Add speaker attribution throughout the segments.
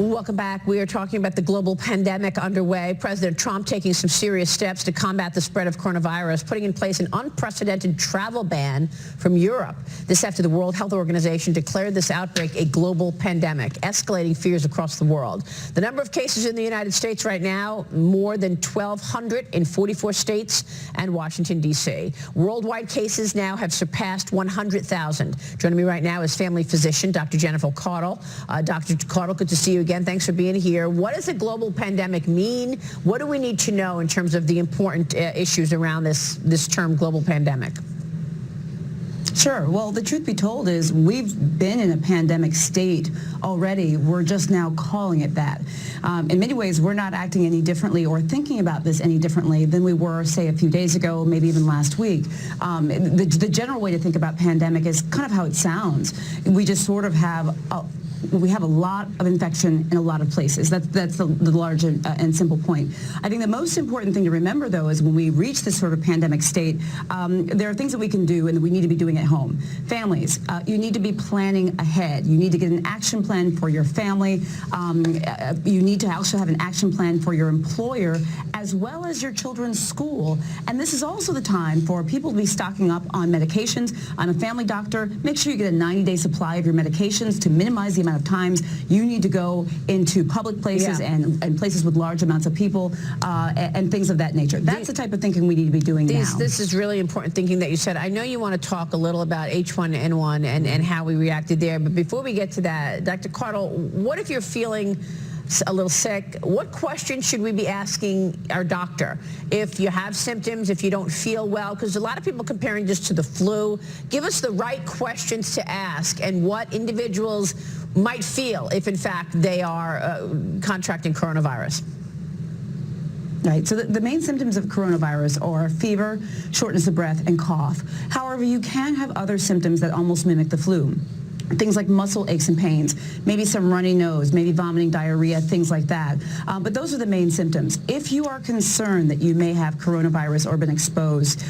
Speaker 1: Welcome back. We are talking about the global pandemic underway. President Trump taking some serious steps to combat the spread of coronavirus, putting in place an unprecedented travel ban from Europe. This after the World Health Organization declared this outbreak a global pandemic, escalating fears across the world. The number of cases in the United States right now, more than 1,200 in 44 states and Washington, D.C. Worldwide cases now have surpassed 100,000. Joining me right now is family physician, Dr. Jennifer Caudle. Dr. Caudle, good to see you again. Thanks for being here. What does a global pandemic mean? What do we need to know in terms of the important issues around this term global pandemic?
Speaker 2: Sure. Well, the truth be told is we've been in a pandemic state already. We're just now calling it that. In many ways, we're not acting any differently or thinking about this any differently than we were, say, a few days ago, maybe even last week. The general way to think about pandemic is kind of how it sounds. We just sort of have a lot of infection in a lot of places. That's the large and simple point. I think the most important thing to remember, though, is when we reach this sort of pandemic state, there are things that we can do and that we need to be doing at home. Families, you need to be planning ahead. You need to get an action plan for your family. You need to also have an action plan for your employer as well as your children's school. And this is also the time for people to be stocking up on medications. I'm a family doctor. Make sure you get a 90-day supply of your medications to minimize the amount of times you need to go into public places and places with large amounts of people and things of that nature. That's the type of thinking we need to be doing now.
Speaker 1: This is really important thinking that you said. I know you want to talk a little about H1N1 and how we reacted there, but before we get to that, Dr. Caudle, what if you're feeling a little sick? What questions should we be asking our doctor? If you have symptoms, if you don't feel well, because a lot of people comparing this to the flu. Give us the right questions to ask and what individuals might feel if, in fact, they are contracting coronavirus.
Speaker 2: Right. So the main symptoms of coronavirus are fever, shortness of breath, and cough. However, you can have other symptoms that almost mimic the flu. Things like muscle aches and pains, maybe some runny nose, maybe vomiting, diarrhea, things like that. But those are the main symptoms. If you are concerned that you may have coronavirus or been exposed,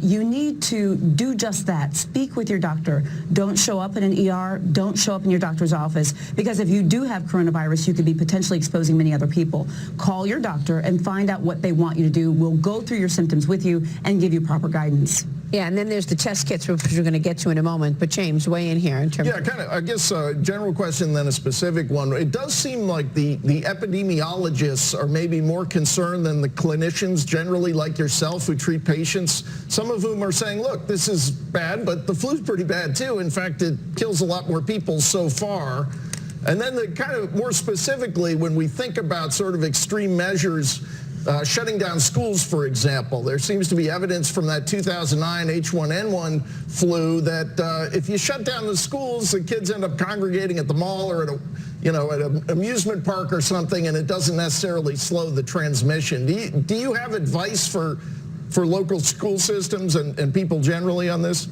Speaker 2: you need to do just that. Speak with your doctor. Don't show up in an ER. Don't show up in your doctor's office, because if you do have coronavirus, you could be potentially exposing many other people. Call your doctor and find out what they want you to do. We'll go through your symptoms with you and give you proper guidance.
Speaker 1: Yeah, and then there's the test kits, which we're going to get to in a moment. But James, weigh in here in terms of...
Speaker 3: kind of, I guess, a general question, then a specific one. It does seem like the epidemiologists are maybe more concerned than the clinicians generally, like yourself, who treat patients, some of whom are saying, look, this is bad, but the flu's pretty bad, too. In fact, it kills a lot more people so far. And then the kind of more specifically, when we think about sort of extreme measures, shutting down schools, for example. There seems to be evidence from that 2009 H1N1 flu that if you shut down the schools, the kids end up congregating at the mall or at an amusement park or something, and it doesn't necessarily slow the transmission. Do you have advice for local school systems and people generally on this?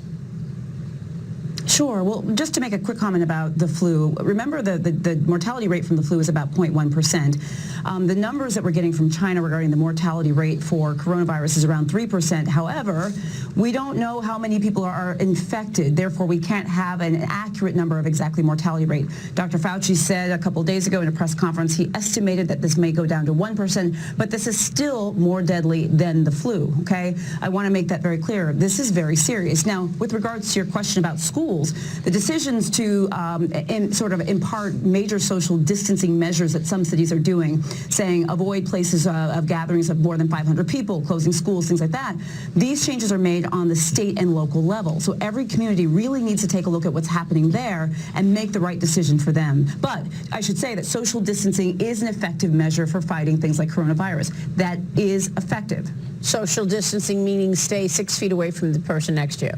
Speaker 2: Sure. Well, just to make a quick comment about the flu, remember the mortality rate from the flu is about 0.1%. The numbers that we're getting from China regarding the mortality rate for coronavirus is around 3%. However, we don't know how many people are infected. Therefore, we can't have an accurate number of exactly mortality rate. Dr. Fauci said a couple days ago in a press conference he estimated that this may go down to 1%, but this is still more deadly than the flu, okay? I want to make that very clear. This is very serious. Now, with regards to your question about schools, the decisions to sort of impart major social distancing measures that some cities are doing, saying avoid places of gatherings of more than 500 people, closing schools, things like that, these changes are made on the state and local level. So every community really needs to take a look at what's happening there and make the right decision for them. But I should say that social distancing is an effective measure for fighting things like coronavirus. That is effective.
Speaker 1: Social distancing meaning stay 6 feet away from the person next to you.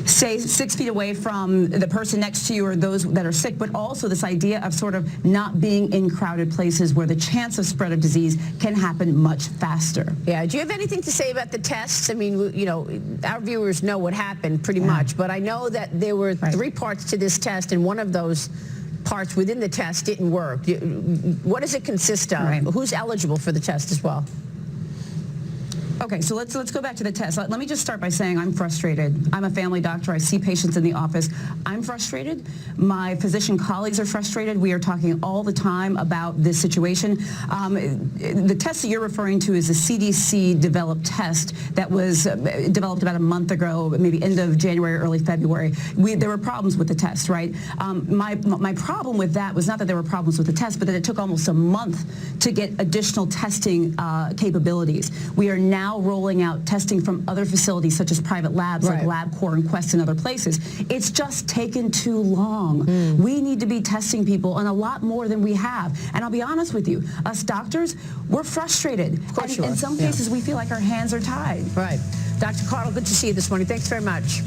Speaker 2: Stay 6 feet away from the person next to you or those that are sick, but also this idea of sort of not being in crowded places where the chance of spread of disease can happen much faster.
Speaker 1: Yeah. Do you have anything to say about the tests? I mean, you know, our viewers know what happened pretty much, but I know that there were 3 parts to this test, and one of those parts within the test didn't work. What does it consist of? Who's eligible for the test as well?
Speaker 2: Okay, so let's go back to the test. Let me just start by saying I'm frustrated. I'm a family doctor. I see patients in the office. I'm frustrated. My physician colleagues are frustrated. We are talking all the time about this situation. The test that you're referring to is a CDC-developed test that was developed about a month ago, maybe end of January, early February. There were problems with the test, right? My problem with that was not that there were problems with the test, but that it took almost a month to get additional testing capabilities. We are now rolling out testing from other facilities such as private labs like LabCorp and Quest and other places. It's just taken too long. We need to be testing people and a lot more than we have. And I'll be honest with you, us doctors, we're frustrated.
Speaker 1: Of course
Speaker 2: and in some cases, we feel like our hands are tied.
Speaker 1: Right. Dr. Caudle, good to see you this morning. Thanks very much.